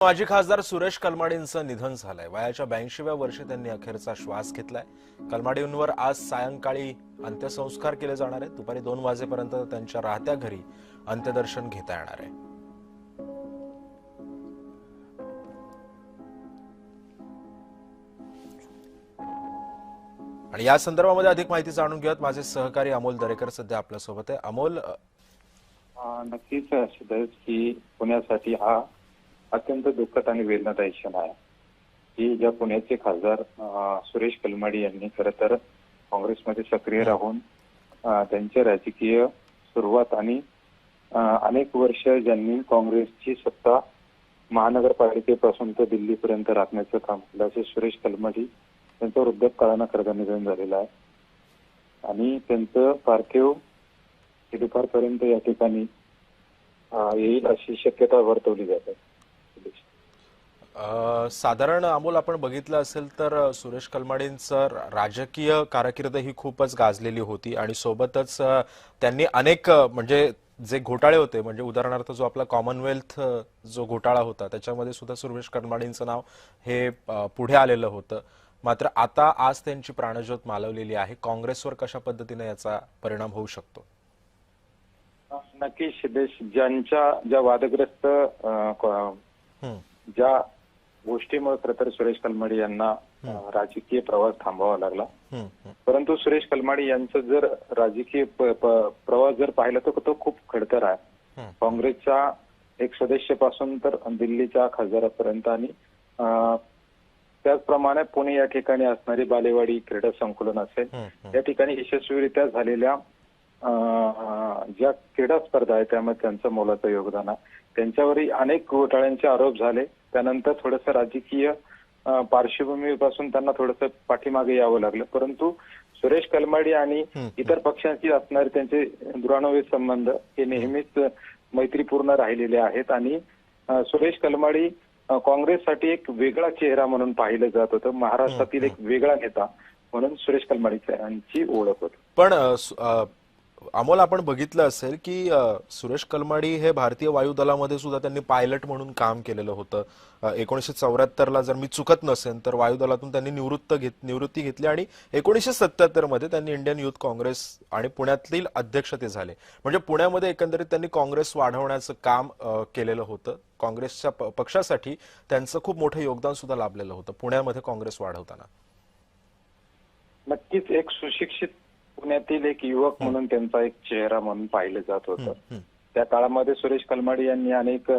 माजी खासदार सुरेश कलमाडींचं निधन झालंय। वयाच्या 82व्या वर्षी त्यांनी अखेरचा श्वास घेतलाय। कलमाडींवर आज सायंकाळी अंत्यसंस्कार केले जाणार आहेत। दुपारी 2 वाजेपर्यंत त्यांच्या राहत्या घरी अंत्यदर्शन घेता येणार आहे। आणि या संदर्भामध्ये अधिक माहिती जाणून घेऊयात। माझे सहकारी अमोल दरेकर सध्या आपल्या सोबत आहे। अमोल, नक्कीच सिद्धेश की पुण्यासाठी हा अत्यंत दुःखद आणि वेदनादायी क्षण आहे की ज्या पुण्याचे खासदार सुरेश कलमाडी यांनी खरं तर काँग्रेसमध्ये सक्रिय राहून त्यांच्या राजकीय सुरुवात आणि अनेक वर्ष ज्यांनी काँग्रेसची सत्ता महानगरपालिकेपासून तर दिल्लीपर्यंत राखण्याचं काम केलं असे सुरेश कलमाडी त्यांचं वृद्धापकाळानं खरं निधन झालेलं आहे आणि त्यांचं पार्थिव दुपारपर्यंत या ठिकाणी येईल अशी शक्यता वर्तवली जाते। साधारण अमोल, आपण बघितलं असेल तर सुरेश कलमाडींचं राजकीय कारकीर्द ही खूपच गाजलेली होती आणि सोबतच त्यांनी अनेक म्हणजे जे घोटाळे होते, म्हणजे उदाहरणार्थ जो आपला कॉमनवेल्थ जो घोटाळा होता त्याच्यामध्ये सुद्धा सुरेश कलमाडींचं नाव हे पुढे आलेलं होतं। मात्र आता आज त्यांची प्राणज्योत मालवलेली आहे। काँग्रेसवर कशा पद्धतीने याचा परिणाम होऊ शकतो? नक्कीच सिद्धेश, ज्या वादग्रस्त ज्या गोष्टीमुळे खरं तर सुरेश कलमाडी यांना राजकीय प्रवास थांबवावा लागला, परंतु सुरेश कलमाडी यांचं जर राजकीय प्रवास जर पाहिला तर तो खूप खडतर आहे। काँग्रेसच्या एक सदस्यापासून तर दिल्लीच्या खासदारापर्यंत आणि त्याचप्रमाणे पुणे या ठिकाणी असणारी बालेवाडी क्रीडा संकुलन असेल, या ठिकाणी यशस्वीरित्या झालेल्या ज्या क्रीडा स्पर्धा आहे त्यामध्ये त्यांचं मोलाचं योगदान आहे। त्यांच्यावरही अनेक घोटाळ्यांचे आरोप झाले, त्यानंतर थोडंसं राजकीय पार्श्वभूमीपासून त्यांना थोडंसं पाठीमागे यावं लागलं, परंतु सुरेश कलमाडी आणि इतर पक्षांशी असणारे त्यांचे दुराणवे संबंध हे नेहमीच मैत्रीपूर्ण राहिलेले आहेत आणि सुरेश कलमाडी काँग्रेससाठी एक वेगळा चेहरा म्हणून पाहिलं जात होतं। महाराष्ट्रातील एक वेगळा नेता म्हणून सुरेश कलमाडी यांची ओळख होती। पण अमोल, आपण बघितलं असेल की सुरेश कलमाडी हे भारतीय वायुदलामध्ये सुद्धा त्यांनी पायलट म्हणून काम केलेलं होतं। 1974ला जर मी चुकत नसेल तर वायुदलातून त्यांनी निवृत्ती घेतली आणि 1977 मध्ये त्यांनी इंडियन युथ काँग्रेस आणि पुण्यातील अध्यक्ष ते झाले। म्हणजे पुण्यामध्ये एकंदरीत त्यांनी काँग्रेस वाढवण्याचं काम केलेलं होतं। काँग्रेसच्या पक्षासाठी त्यांचं खूप मोठं योगदान सुद्धा लाभलेलं होतं पुण्यामध्ये काँग्रेस वाढवताना। नक्कीच एक सुशिक्षित पुण्यातील एक युवक म्हणून त्यांचा एक चेहरा म्हणून पाहिलं जात होतं। त्या काळामध्ये सुरेश कलमाडी यांनी अनेक